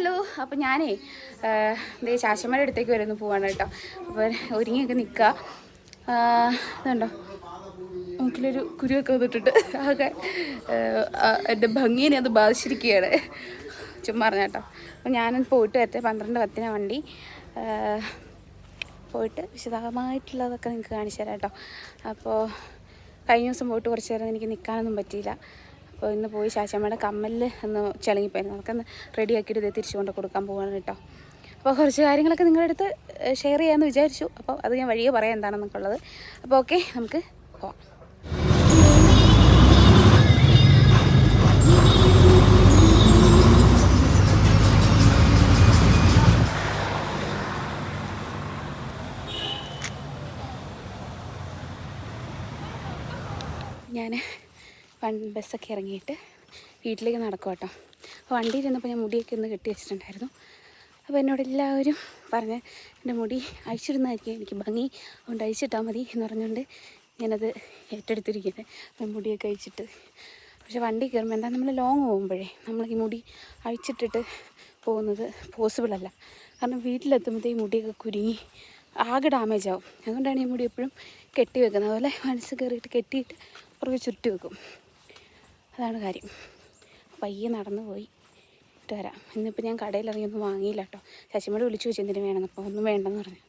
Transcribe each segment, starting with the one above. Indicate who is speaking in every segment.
Speaker 1: Hello. അപ്പോൾ ഞാനേ ശാശമ്മയുടെ അടുത്തേക്ക് വരുന്നു പോവാണ് കേട്ടോ. അപ്പോൾ ഒരുങ്ങിയൊക്കെ നിൽക്കുക. ഇതുണ്ടോ മൂക്കിലൊരു കുരുവൊക്കെ വന്നിട്ടിട്ട് ആകെ എൻ്റെ ഭംഗിയെ അത് ബാധിച്ചിരിക്കുകയാണ്. ചുമ്മാ പറഞ്ഞ കേട്ടോ. അപ്പോൾ ഞാനൊന്ന് പോയിട്ട് വരട്ടെ. 12:10 വണ്ടി. പോയിട്ട് വിശദമായിട്ടുള്ളതൊക്കെ നിങ്ങൾക്ക് കാണിച്ചു തരാം കേട്ടോ. അപ്പോൾ കഴിഞ്ഞ ദിവസം പോയിട്ട് കുറച്ച് നേരം എനിക്ക് നിൽക്കാനൊന്നും പറ്റിയില്ല. അപ്പോൾ ഇന്ന് പോയി ശാശമ്മയുടെ കമ്മലിൽ ഒന്ന് ചിളങ്ങിപ്പോയിരുന്നു. നമുക്കൊന്ന് റെഡിയാക്കിയിട്ട് ഇത് തിരിച്ചു കൊണ്ട് കൊടുക്കാൻ പോവാണ് കേട്ടോ. അപ്പോൾ കുറച്ച് കാര്യങ്ങളൊക്കെ നിങ്ങളുടെ അടുത്ത് ഷെയർ ചെയ്യാമെന്ന് വിചാരിച്ചു. അപ്പോൾ അത് ഞാൻ വഴിയെ പറയാം എന്താണെന്നൊക്കെ ഉള്ളത്. അപ്പോൾ ഓക്കെ, നമുക്ക് പോവാം. ഞാൻ ബസ്സൊക്കെ ഇറങ്ങിയിട്ട് വീട്ടിലേക്ക് നടക്കും കേട്ടോ. അപ്പോൾ വണ്ടിയിൽ ഇരുന്നപ്പോൾ ഞാൻ മുടിയൊക്കെ ഒന്ന് കെട്ടി വെച്ചിട്ടുണ്ടായിരുന്നു. അപ്പോൾ എന്നോട് എല്ലാവരും പറഞ്ഞ് എൻ്റെ മുടി അഴിച്ചിടുന്നതായിരിക്കും എനിക്ക് ഭംഗി, അതുകൊണ്ട് അഴിച്ചിട്ടാൽ മതി എന്ന് പറഞ്ഞുകൊണ്ട് ഞാനത് ഏറ്റെടുത്തിരിക്കുന്നത്. അപ്പം മുടിയൊക്കെ അഴിച്ചിട്ട്. പക്ഷേ വണ്ടി കയറുമ്പോൾ എന്താ നമ്മൾ ലോങ് പോകുമ്പോഴേ നമ്മൾ ഈ മുടി അഴിച്ചിട്ടിട്ട് പോകുന്നത് പോസിബിളല്ല. കാരണം വീട്ടിലെത്തുമ്പോഴത്തേക്ക് മുടിയൊക്കെ കുരുങ്ങി ആകെ ഡാമേജ് ആവും. അതുകൊണ്ടാണ് ഈ മുടി എപ്പോഴും കെട്ടി വെക്കുന്നത്. അതുപോലെ മനസ്സ് കയറിയിട്ട് കെട്ടിയിട്ട് പുറകെ ചുറ്റി വെക്കും. അതാണ് കാര്യം. പയ്യെ നടന്നു പോയി ഇട്ട് വരാം. ഇന്നിപ്പോൾ ഞാൻ കടയിൽ ഇറങ്ങിയൊന്നും വാങ്ങിയില്ല കേട്ടോ. ശശിമോട് വിളിച്ചു വെച്ചു എന്തിനു വേണമെന്ന്. അപ്പോൾ ഒന്നും വേണ്ടെന്ന് പറഞ്ഞു.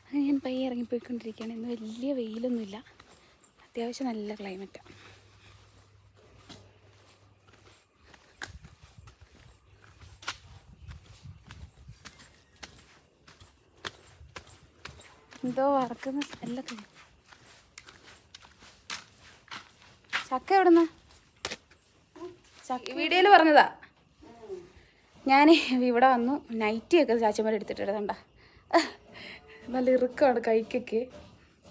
Speaker 1: അങ്ങനെ ഞാൻ പയ്യെ ഇറങ്ങിപ്പോയിക്കൊണ്ടിരിക്കുകയാണ്. ഇന്ന് വലിയ വെയിലൊന്നുമില്ല, അത്യാവശ്യം നല്ല ക്ലൈമറ്റാണ്. എന്തോ വറക്കുന്ന സ്മെല്ലൊക്കെ. ചക്ക എവിടുന്ന? ചക്ക വീഡിയോയിൽ പറഞ്ഞതാ. ഞാൻ ഇവിടെ വന്നു നൈറ്റിയൊക്കെ ചാച്ചന്മാരെ എടുത്തിട്ടുണ്ടോ. നല്ല ഇറുക്കമാണ് കൈക്കൊക്കെ.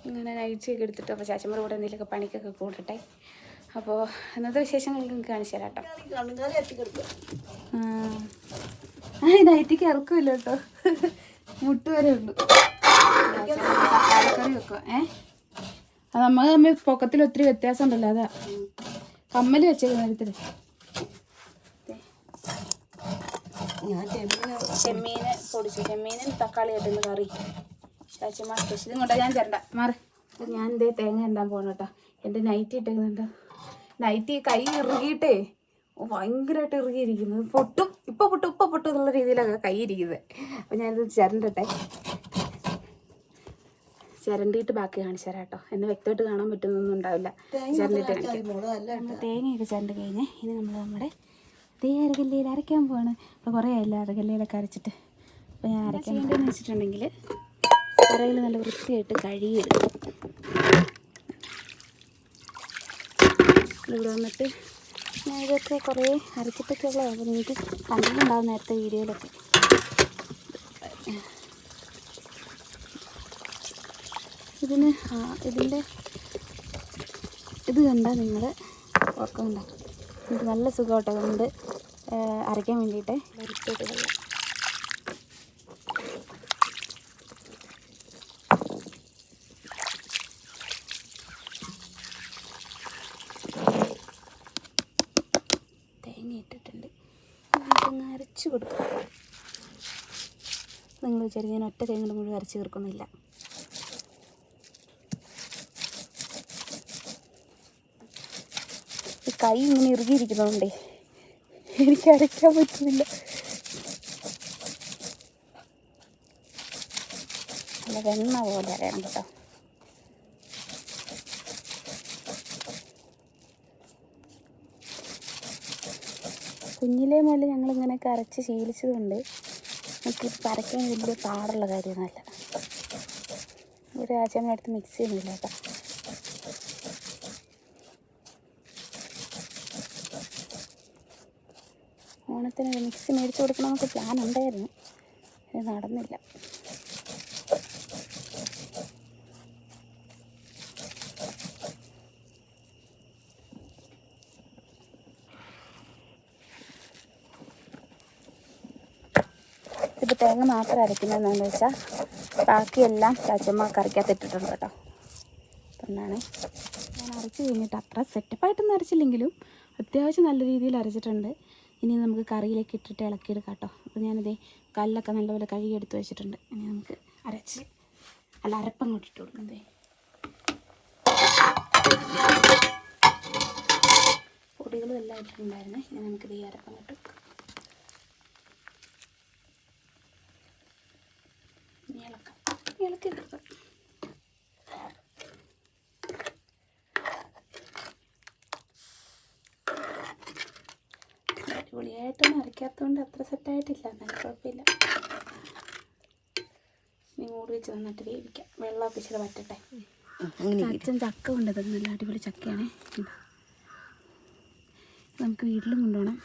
Speaker 1: ഇങ്ങനെ നൈറ്റിയൊക്കെ എടുത്തിട്ട് അപ്പോൾ ചാച്ചന്മാർ കൂടെ എന്തെങ്കിലുമൊക്കെ പണിക്കൊക്കെ കൂടട്ടെ. അപ്പോൾ ഇന്നത്തെ വിശേഷങ്ങൾക്ക് നിങ്ങൾക്ക് കാണിച്ചു തരാം കേട്ടോ. നൈറ്റിക്ക് ഇറക്കില്ല കേട്ടോ, മുട്ട് വരെ ഉള്ളൂ. തക്കാളിക്കറി വെക്കുക. അത് നമ്മൾ തമ്മിൽ പൊക്കത്തിൽ ഒത്തിരി വ്യത്യാസം ഉണ്ടല്ലോ, അതാ കമ്മൽ വെച്ചേക്ക് നേരത്തിൽ. ചെമ്മീന് പൊടിച്ചു, ചെമ്മീനും തക്കാളി ആയിട്ടൊന്ന് കറി ചാച്ചമ്മ സ്പെഷ്യൽ. ഇങ്ങോട്ടാ ഞാൻ ചേരണ്ട മാറി. ഞാൻ എന്തേ തേങ്ങ ഉണ്ടാൻ പോകണം കേട്ടോ. എൻ്റെ നൈറ്റി ഇട്ടേക്കുന്നുണ്ടോ. നൈറ്റി കൈ ഇറുകിയിട്ടേ ഭയങ്കരമായിട്ട് ഇറുകിയിരിക്കുന്നത്. പൊട്ടും ഇപ്പം പൊട്ടും എന്നുള്ള രീതിയിലൊക്കെ കൈ ഇരിക്കുന്നത്. അപ്പം ഞാനിത് ചിരണ്ടട്ടെ. ചിരണ്ടിയിട്ട് ബാക്കി കാണിച്ചു തരാം കേട്ടോ. എന്നെ വ്യക്തമായിട്ട് കാണാൻ പറ്റുന്നൊന്നും ഉണ്ടാവില്ല. ചിരണ്ടിയിട്ട് കാണിക്കാം. തേങ്ങയൊക്കെ ചിരണ്ട് കഴിഞ്ഞ് ഇനി നമ്മൾ നമ്മുടെ അരകല്ലയിൽ അരയ്ക്കാൻ പോവാണ്. അപ്പോൾ കുറേ ആയില്ല അരകല്ലയിലൊക്കെ അരച്ചിട്ട്. അപ്പോൾ ഞാൻ അരയ്ക്കാൻ വേണ്ടിയെന്ന് വെച്ചിട്ടുണ്ടെങ്കിൽ അരയിൽ നല്ല വൃത്തിയായിട്ട് കഴുകിയെടുക്കും. ഇവിടെ വന്നിട്ട് ഞാൻ ഇതൊക്കെ കുറേ അരച്ചിട്ടൊക്കെ ഉള്ളതാണ്. അപ്പോൾ നിങ്ങൾക്ക് കണ്ടിട്ടുണ്ടാകും നേരത്തെ വീഡിയോയിലൊക്കെ. ഇതിൻ്റെ ഇത് കണ്ടാൽ നിങ്ങൾ ഓർക്കുന്നുണ്ടോ? എനിക്ക് നല്ല സുഖമാട്ടോ അതുകൊണ്ട് അരയ്ക്കാൻ വേണ്ടിയിട്ട്. വറുത്തിട്ട് തേങ്ങ ഇട്ടിട്ടുണ്ട്. നമുക്കൊന്ന് അരച്ച് കൊടുക്കാം. നിങ്ങൾ വിചാരിക്കും ഞാൻ ഒറ്റ തേങ്ങ മുഴുവൻ അരച്ച് ചേർക്കുന്നില്ല. കൈ ഇങ്ങനെ ഇറുകിയിരിക്കുന്നതുകൊണ്ടേ എനിക്ക് അരയ്ക്കാൻ പറ്റുന്നില്ല. നല്ല വെണ്ണ പോലെ അരയണം കേട്ടോ. കുഞ്ഞിലേ മുതൽ ഞങ്ങളിങ്ങനെയൊക്കെ അരച്ച് ശീലിച്ചതുകൊണ്ട് നമുക്ക് അരയ്ക്കാൻ വലിയ പാടുള്ള കാര്യമൊന്നുമല്ല. ഒരു ആഴ്ചയുടെ അടുത്ത് മിക്സ് ചെയ്യുന്നില്ല കേട്ടോ. ഓണത്തിന് ഒരു മിക്സി മേടിച്ച് കൊടുക്കണമെന്നൊക്കെ പ്ലാൻ ഉണ്ടായിരുന്നു, ഇത് നടന്നില്ല. ഇപ്പോൾ തേങ്ങ മാത്രം അരയ്ക്കുന്നതെന്ന് വെച്ചാൽ ബാക്കിയെല്ലാം ചാച്ചമ്മ കറിക്കകത്തിട്ടിട്ടുണ്ട് കേട്ടോ. അതുകൊണ്ടാണ് ഞാൻ അരച്ച് കഴിഞ്ഞിട്ട് അത്ര സെറ്റപ്പായിട്ടൊന്നും അരച്ചില്ലെങ്കിലും അത്യാവശ്യം നല്ല രീതിയിൽ അരച്ചിട്ടുണ്ട്. ഇനി നമുക്ക് കറിയിലേക്ക് ഇട്ടിട്ട് ഇളക്കിയെടുക്കാം കേട്ടോ. അപ്പോൾ ഞാനിതേ കല്ലൊക്കെ നല്ലപോലെ കഴുകി എടുത്ത് വെച്ചിട്ടുണ്ട്. ഇനി നമുക്ക് അരപ്പങ്ങോട്ട് ഇട്ട് കൊടുക്കുന്നതേ. പൊടികളും എല്ലാം ഇട്ടിട്ടുണ്ടായിരുന്നേ. ഇനി നമുക്കിത് ഈ അരപ്പങ്ങോട്ട് വെക്കാം. ഇളക്കി കൊടുക്കാം. അടിപൊളിയായിട്ടൊന്നും അരയ്ക്കാത്തതുകൊണ്ട് അത്ര സെറ്റായിട്ടില്ല, എന്നാലും കുഴപ്പമില്ല. ഇനി മൂടി വെച്ച് നന്നായിട്ട് വേവിക്കാം. വെള്ളമൊക്കെ ഇച്ചിരി വറ്റട്ടെ. അച്ഛൻ ചക്ക കൊണ്ടുവന്നത് നല്ല അടിപൊളി ചക്കയാണേ. നമുക്ക് വീട്ടിലും കൊണ്ടുപോകണം.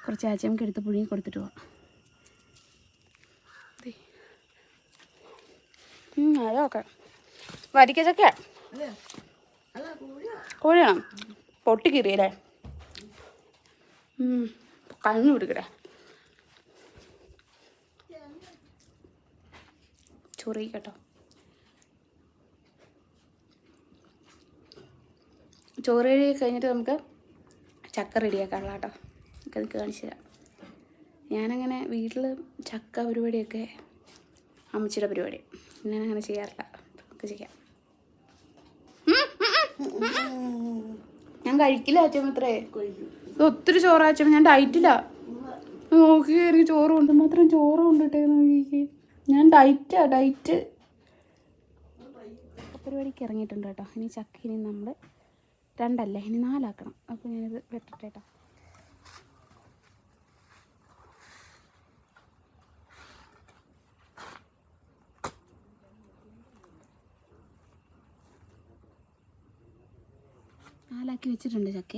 Speaker 1: കുറച്ച് ആച്ചമ്മക്ക് എടുത്ത് പുഴുങ്ങി കൊടുത്തിട്ട് പോവാം. അതൊക്കെ വരിക്ക ചക്ക കോഴിയാണോ? പൊട്ടിക്കീറിയല്ലേ? കഞ്ഞി പിടിക്കട്ടെ. ചൊറി കേട്ടോ. ചോറ് കഴി കഴിഞ്ഞിട്ട് നമുക്ക് ചക്ക റെഡിയാക്കാനുള്ള കേട്ടോ. നമുക്ക് കാണിച്ചു തരാം. ഞാനങ്ങനെ വീട്ടിൽ ചക്ക പരിപാടിയൊക്കെ അമ്മച്ചിയുടെ പരിപാടി, ഞാനങ്ങനെ ചെയ്യാറില്ല. നമുക്ക് ചെയ്യാം. ഞാൻ കഴിക്കില്ല അച്ഛൻ അത്രേ. ഇത് ഒത്തിരി ചോറാച്ചമ്മ. ഞാൻ ഡയറ്റില്ല. നോക്കി എനിക്ക് ചോറ് കൊണ്ട് മാത്രം ചോറ് കൊണ്ടിട്ടേ നോക്കി. ഞാൻ ഡയറ്റ് പരിപാടിക്ക് ഇറങ്ങിയിട്ടുണ്ട് കേട്ടോ. ഇനി ചക്ക ഇനി നമ്മൾ 2 ഇനി 4 ആക്കണം. അപ്പോൾ ഞാനിത് വെട്ടിട്ട് കേട്ടോ. നാലാക്കി വെച്ചിട്ടുണ്ട് ചക്ക.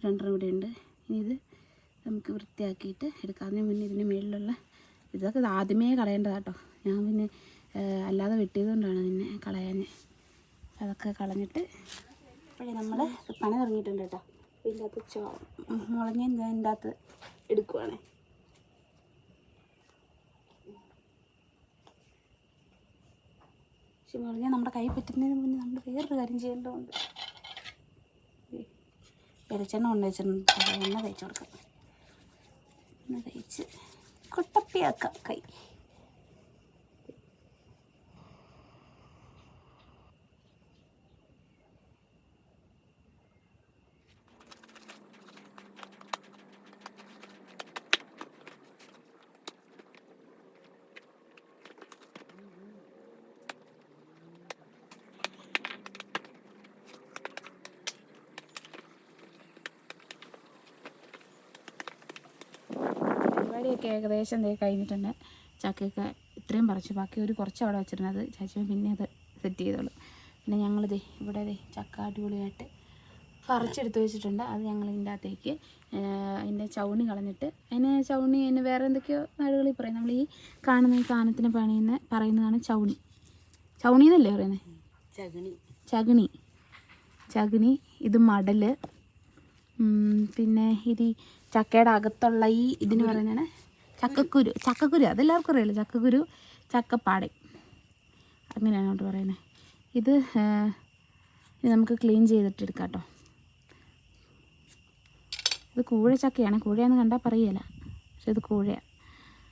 Speaker 1: 2 കൂടെ ഉണ്ട്. ഇനി ഇത് നമുക്ക് വൃത്തിയാക്കിയിട്ട് എടുക്കാം. അതിന് മുന്നേ ഇതിന് മുകളിലുള്ള ഇതൊക്കെ ആദ്യമേ കളയേണ്ടതാട്ടോ. ഞാൻ പിന്നെ അല്ലാതെ വെട്ടിയതുകൊണ്ടാണ് പിന്നെ കളയാൻ. അതൊക്കെ കളഞ്ഞിട്ട് ഇപ്പോഴേ നമ്മൾ പണി തുടങ്ങിയിട്ടുണ്ട് കേട്ടോ. ഇതിൻ്റെ അകത്ത് മുളഞ്ഞ ഇതിൻ്റെ അകത്ത് എടുക്കുവാണേ. പക്ഷെ മുളഞ്ഞ നമ്മുടെ കൈ പറ്റുന്നതിന് മുന്നേ നമ്മൾ വേറൊരു കാര്യം ചെയ്യേണ്ടതുണ്ട്. വെളിച്ചെണ്ണ കൊണ്ട് വെച്ചിട്ടുണ്ട്. എണ്ണ തേച്ച് കൊടുക്കാം. എണ്ണ തേച്ച് കുട്ടപ്പിയാക്കാം കൈ. പരിപാടിയൊക്കെ ഏകദേശം കഴിഞ്ഞിട്ടുണ്ട്. ചക്കയൊക്കെ ഇത്രയും പറിച്ചു. ബാക്കി കുറച്ച് അവിടെ വെച്ചിരുന്നത് ചാച്ചി പിന്നെ അത് സെറ്റ് ചെയ്തോളൂ. പിന്നെ ഞങ്ങളിത് ഇവിടെ ചക്ക അടിപൊളിയായിട്ട് പറിച്ചെടുത്ത് വെച്ചിട്ടുണ്ട്. അത് ഞങ്ങൾ ഇതിൻ്റെ അകത്തേക്ക് അതിൻ്റെ ചൗണി കളഞ്ഞിട്ട് അതിന് വേറെ എന്തൊക്കെയോ നാടുകളിൽ പറയും. നമ്മൾ ഈ കാണുന്ന ഈ സാധനത്തിന് പറയുന്നതാണ് ചൗണി. ചൗണി എന്നല്ലേ പറയുന്നത്? ചകിണി. ഇത് മടൽ. പിന്നെ ഇത് ചക്കയുടെ അകത്തുള്ള ഇതിന് പറയുന്നതാണ് ചക്കക്കുരു. അതെല്ലാവർക്കും അറിയാലോ. ചക്കക്കുരു, ചക്കപ്പാട, അങ്ങനെയാണ് അങ്ങോട്ട് പറയുന്നത്. ഇത് നമുക്ക് ക്ലീൻ ചെയ്തിട്ടെടുക്കാം കേട്ടോ. ഇത് കൂഴച്ചക്കയാണ്. കൂഴയെന്ന് കണ്ടാൽ പറയുകയില്ല, പക്ഷെ ഇത് കൂഴയാണ്.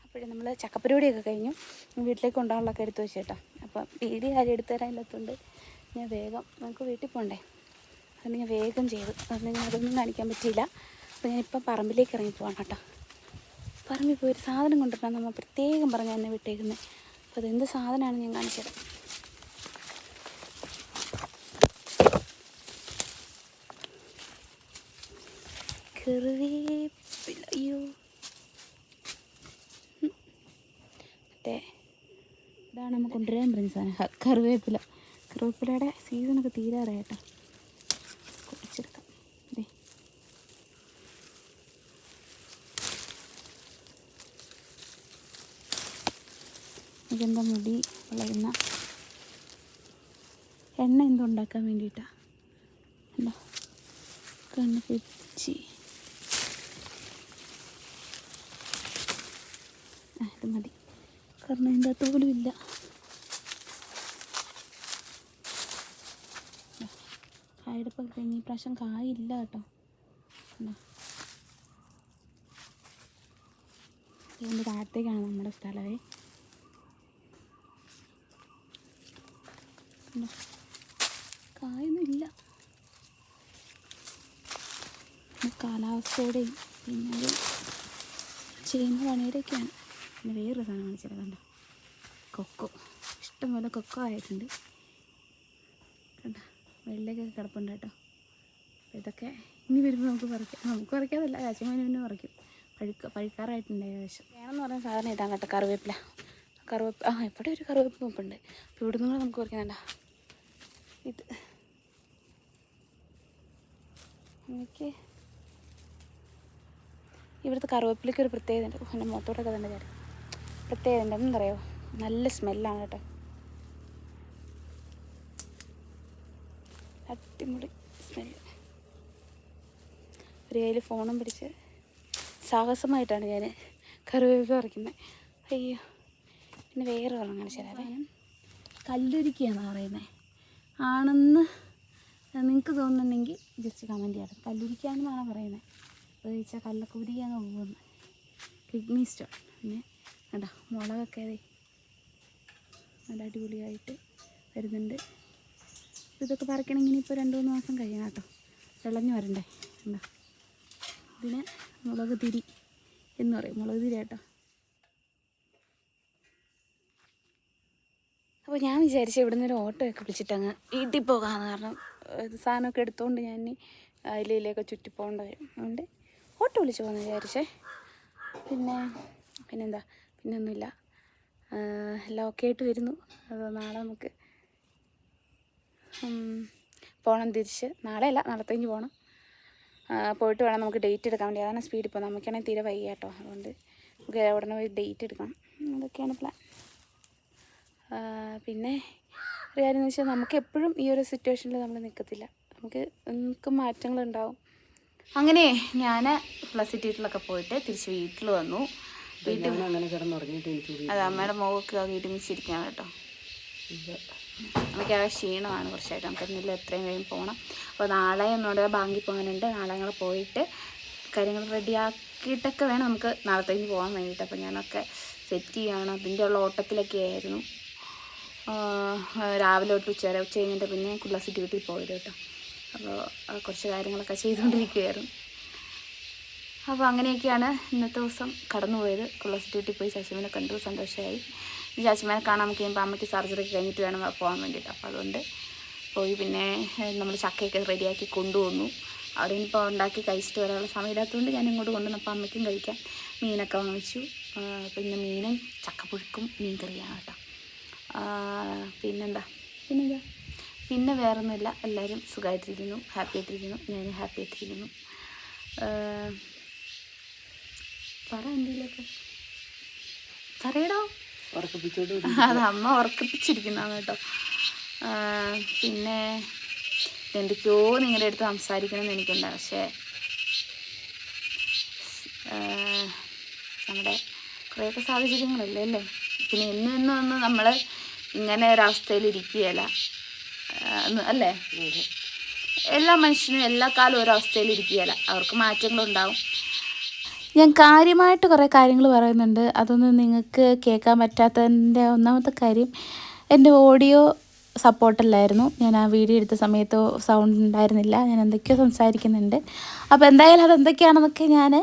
Speaker 1: അപ്പോഴേ നമ്മൾ ചക്കപ്പരിപാടിയൊക്കെ കഴിഞ്ഞു. വീട്ടിലേക്ക് കൊണ്ടുപോകാനുള്ളതൊക്കെ എടുത്ത് വെച്ച് കേട്ടോ. അപ്പം വീഡിയോ ആരും എടുത്തു തരാനില്ലാത്തതുകൊണ്ട് ഞാൻ വേഗം, നമുക്ക് വീട്ടിൽ പോകണ്ടേ, അതുകൊണ്ട് ഞാൻ വേഗം ചെയ്തു. അതുകൊണ്ട് അതൊന്നും കാണിക്കാൻ പറ്റിയില്ല. അപ്പോൾ ഞാനിപ്പം പറമ്പിലേക്ക് ഇറങ്ങി പോവാണ് കേട്ടോ. പറമ്പിൽ പോയി ഒരു സാധനം കൊണ്ടിട്ടാണ് നമ്മൾ പ്രത്യേകം പറഞ്ഞ് എന്നെ വിട്ടേക്കുന്നത്. അപ്പോൾ അതെന്ത് സാധനമാണ് ഞാൻ കാണിച്ചത്. കറിവേപ്പില. അയ്യോ, മറ്റേ ഇതാണ് നമ്മൾ കൊണ്ടുവരാൻ പറഞ്ഞ സാധനം, കറിവേപ്പിലയുടെ സീസണൊക്കെ തീരാറായി കേട്ടോ. പൊടിച്ചെടുക്കാം. ഇതെന്താ മുടി വളരുന്ന എണ്ണ എന്തോ ഉണ്ടാക്കാൻ വേണ്ടിയിട്ടാണ്. എന്താ കണ്ണ് പിച്ചി. ഇത് മതി, കാരണം ഇതിൻ്റെ അകത്ത് പോലും ഇല്ല. കായെടുപ്പൊക്കെ കഴിഞ്ഞ് ഈ പ്രാവശ്യം കായില്ല കേട്ടോ. ഇതിൻ്റെ താഴത്തേക്കാണ് നമ്മുടെ സ്ഥലമേ. കായൊന്നും ഇല്ല. കാലാവസ്ഥയുടെയും പിന്നെ അത് ചെയ്യുന്ന പണിയുടെയൊക്കെയാണ്. പിന്നെ വേറൊരു സാധനം കാണിച്ചത് കണ്ടോ, കൊക്കോ. ഇഷ്ടംപോലെ കൊക്കോ ആയിട്ടുണ്ട് കണ്ടോ, വെള്ളയൊക്കെ കിടപ്പുണ്ട് കേട്ടോ. അപ്പോൾ ഇതൊക്കെ ഇനി വരുമ്പോൾ നമുക്ക് പറിക്കാതല്ല, കാശുമാനും പറിക്കും. പഴുക്കാറായിട്ടുണ്ട് ഏകദേശം. വേണമെന്ന് പറയുന്ന സാധനം ഇതാണ് കേട്ടോ, കറിവേപ്പില. ഇവിടെ ഒരു കറിവേപ്പ് മുമ്പുണ്ട്. അപ്പോൾ ഇവിടെ നിന്ന് നമുക്ക് പറിക്കുന്നുണ്ടോ ഇത്. എനിക്ക് ഇവിടുത്തെ കറിവേപ്പിലയ്ക്ക് ഒരു പ്രത്യേകത ഉണ്ട്. എൻ്റെ മുഖത്തോട്ടൊക്കെ തന്നെ ചേട്ടൻ പ്രത്യേകത ഉണ്ട്. എന്താ പറയുക, നല്ല സ്മെല്ലാണ് കേട്ടോ, അടിപൊളി സ്മെല്ല്. ഒരു കയ്യിൽ ഫോണും പിടിച്ച് സാഹസമായിട്ടാണ് ഞാൻ കറിവേപ്പില പറിക്കുന്നത്. അയ്യോ, പിന്നെ വേറെ വെള്ളം കാണിച്ചു തരാം. കല്ലുരുക്കിയാണെന്ന് പറയുന്നത്. ആണെന്ന് നിങ്ങൾക്ക് തോന്നുന്നുണ്ടെങ്കിൽ ജസ്റ്റ് കമൻറ്റ് ചെയ്യാം. കല്ലുരിക്കാണെന്നാണ് പറയുന്നത്. അത് ചോദിച്ചാൽ കല്ലക്കുരിക്കാണ് പോകുന്നത്. Kidney stone. പിന്നെ കണ്ടോ മുളകൊക്കെ നല്ല അടിപൊളിയായിട്ട് വരുന്നുണ്ട്. ഇതൊക്കെ പറിക്കണമെങ്കിൽ ഇനിയിപ്പോൾ 2-3 മാസം കഴിയണം കേട്ടോ, വിളഞ്ഞു വരണ്ടേ. കണ്ടോ, ഇതിന് മുളക് തിരി എന്ന് പറയും, മുളക് തിരി കേട്ടോ. അപ്പോൾ ഞാൻ വിചാരിച്ചു ഇവിടെ നിന്നൊരു ഓട്ടോയൊക്കെ വിളിച്ചിട്ടങ്ങ് വീട്ടിൽ പോകാമെന്ന്. കാരണം ഇത് സാധനമൊക്കെ എടുത്തുകൊണ്ട് ഞാൻ ഇനി അതിലേക്ക് ചുറ്റി പോകേണ്ട വരും. അതുകൊണ്ട് ഓട്ടോ വിളിച്ച് പോകുമെന്ന് വിചാരിച്ചേ. പിന്നെന്താ, പിന്നൊന്നുമില്ല. എല്ലാം ഓക്കെ ആയിട്ട് വരുന്നു. അത് നാളെ നമുക്ക് പോകണം തിരിച്ച്. നാളെയല്ല, നാളത്തേക്ക് പോകണം. പോയിട്ട് വേണം നമുക്ക് ഡേറ്റ് എടുക്കാൻ വേണ്ടി. അതാണ് സ്പീഡിൽ പോകുന്നത്. നമുക്കാണെങ്കിൽ തീരെ വയ്യ കേട്ടോ. അതുകൊണ്ട് നമുക്ക് ഉടനെ പോയി ഡേറ്റ് എടുക്കണം. അതൊക്കെയാണ് പ്ലാൻ. പിന്നെ ഒരു കാര്യം എന്ന് വെച്ചാൽ നമുക്ക് എപ്പോഴും ഈ ഒരു സിറ്റുവേഷനിൽ നമ്മൾ നിൽക്കത്തില്ല. നമുക്ക് മാറ്റങ്ങളുണ്ടാവും. അങ്ങനെ ഞാൻ പ്ലസ് സിറ്റിയിലൊക്കെ പോയിട്ട് തിരിച്ച് വീട്ടിൽ വന്നു. വീട്ടിൽ അങ്ങനെ കിടന്നുറങ്ങിയിട്ട് അത് അമ്മയുടെ മുഖമൊക്കെ ഇടിമിച്ചിരിക്കുകയാണ് കേട്ടോ. നമുക്ക് ആ ക്ഷീണമാണ് കുറച്ചായിട്ട്. നമുക്ക് എന്തെങ്കിലും എത്രയും വേഗം പോകണം. അപ്പോൾ നാളെ എന്നോട് ബാങ്കിൽ പോകാനുണ്ട്. നാളെ ഞങ്ങൾ പോയിട്ട് കാര്യങ്ങൾ റെഡിയാക്കിയിട്ടൊക്കെ വേണം നമുക്ക് നാളത്തേക്ക് പോകാൻ വേണ്ടിയിട്ട്. അപ്പോൾ ഞാനൊക്കെ സെറ്റ് ചെയ്യുകയാണ്. അതിൻ്റെ ഉള്ള ഓട്ടത്തിലൊക്കെ ആയിരുന്നു. രാവിലെ തൊട്ട് ഉച്ച കഴിഞ്ഞിട്ട് പിന്നെ കുള്ള സിറ്റി വീട്ടിൽ പോയത് കേട്ടോ. അപ്പോൾ കുറച്ച് കാര്യങ്ങളൊക്കെ ചെയ്തുകൊണ്ടിരിക്കുകയായിരുന്നു. അപ്പോൾ അങ്ങനെയൊക്കെയാണ് ഇന്നത്തെ ദിവസം കടന്നുപോയത്. കുള്ള സിറ്റി വീട്ടിൽ പോയി ശശിമേനെ കണ്ടു, സന്തോഷമായി. ശശിമേനെ കാണാൻ നമുക്ക് കഴിയുമ്പോൾ അമ്മയ്ക്ക് സർജറി കഴിഞ്ഞിട്ട് വേണം പോകാൻ വേണ്ടിയിട്ട്. അപ്പോൾ അതുകൊണ്ട് പോയി. പിന്നെ നമ്മൾ ചക്കയൊക്കെ റെഡിയാക്കി കൊണ്ടുവന്നു. അവിടെ ഇനിയിപ്പോൾ ഉണ്ടാക്കി കഴിച്ചിട്ട് വരാനുള്ള സമയമില്ലാത്തതുകൊണ്ട് ഞാൻ ഇങ്ങോട്ട് കൊണ്ടുവന്നു. അപ്പോൾ അമ്മയ്ക്കും കഴിക്കാൻ മീനൊക്കെ വാങ്ങിച്ചു. പിന്നെ മീനും ചക്കപ്പുഴുക്കും മീൻ കറിയാണ് കേട്ടോ. പിന്നെന്താ പിന്നെ വേറൊന്നുമില്ല. എല്ലാവരും സുഖമായിട്ടിരിക്കുന്നു, ഹാപ്പി ആയിട്ടിരിക്കുന്നു. ഞാനും ഹാപ്പി ആയിട്ടിരിക്കുന്നു. പറ എന്തെങ്കിലുമൊക്കെ പറയടോ. അത് അമ്മ ഉറക്കിപ്പിച്ചിരിക്കുന്നതാണ് കേട്ടോ. പിന്നെ എന്തൊക്കെയോ നിങ്ങളുടെ അടുത്ത് സംസാരിക്കണമെന്ന് എനിക്കുണ്ട്. പക്ഷേ നമ്മുടെ കുറേയൊക്കെ സാഹചര്യങ്ങളല്ലേ അല്ലേ. പിന്നെ എന്നും നമ്മൾ ഇങ്ങനെ ഒരവസ്ഥയിൽ ഇരിക്കുകയല്ല അല്ലേ. എല്ലാ മനുഷ്യനും എല്ലാ കാലവും ഒരവസ്ഥയിൽ ഇരിക്കുകയല്ല. അവർക്ക് മാറ്റങ്ങളുണ്ടാവും. ഞാൻ കാര്യമായിട്ട് കുറേ കാര്യങ്ങൾ പറയുന്നുണ്ട്. അതൊന്നും നിങ്ങൾക്ക് കേൾക്കാൻ പറ്റാത്തതിൻ്റെ ഒന്നാമത്തെ കാര്യം എൻ്റെ ഓഡിയോ സപ്പോർട്ടല്ലായിരുന്നു. ഞാൻ ആ വീഡിയോ എടുത്ത സമയത്തോ സൗണ്ട് ഉണ്ടായിരുന്നില്ല. ഞാൻ എന്തൊക്കെയോ സംസാരിക്കുന്നുണ്ട്. അപ്പോൾ എന്തായാലും അതെന്തൊക്കെയാണെന്നൊക്കെ ഞാൻ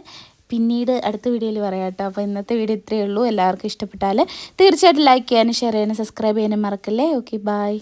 Speaker 1: പിന്നീട് അടുത്ത വീഡിയോയിൽ പറയാം കേട്ടോ. അപ്പോൾ ഇന്നത്തെ വീഡിയോ ഇത്രയേ ഉള്ളൂ. എല്ലാവർക്കും ഇഷ്ടപ്പെട്ടാൽ തീർച്ചയായിട്ടും ലൈക്ക് ചെയ്യാനും ഷെയർ ചെയ്യാനും സബ്സ്ക്രൈബ് ചെയ്യാനും മറക്കല്ലേ. Okay, by.